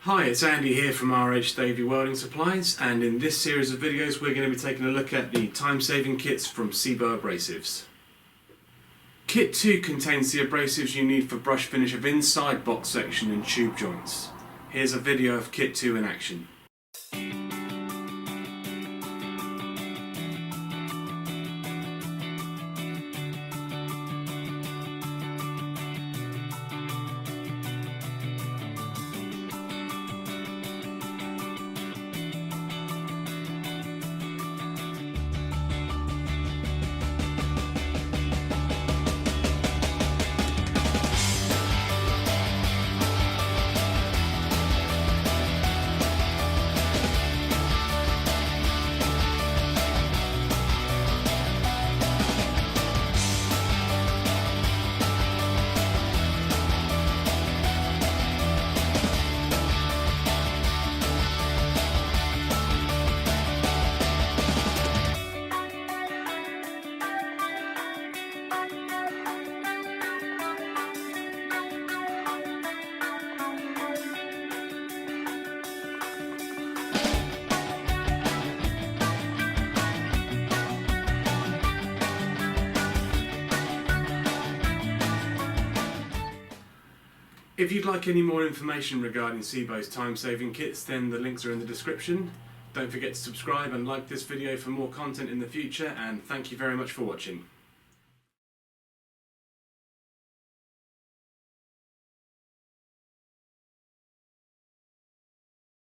Hi, it's Andy here from Davey Welding Supplies, and in this series of videos we're going to be taking a look at the time-saving kits from Cibo abrasives. Kit 2 contains the abrasives you need for brush finish of inside box section and tube joints. Here's a video of Kit 2 in action. If you'd like any more information regarding Cibo's time-saving kits, then the links are in the description. Don't forget to subscribe and like this video for more content in the future, and thank you very much for watching.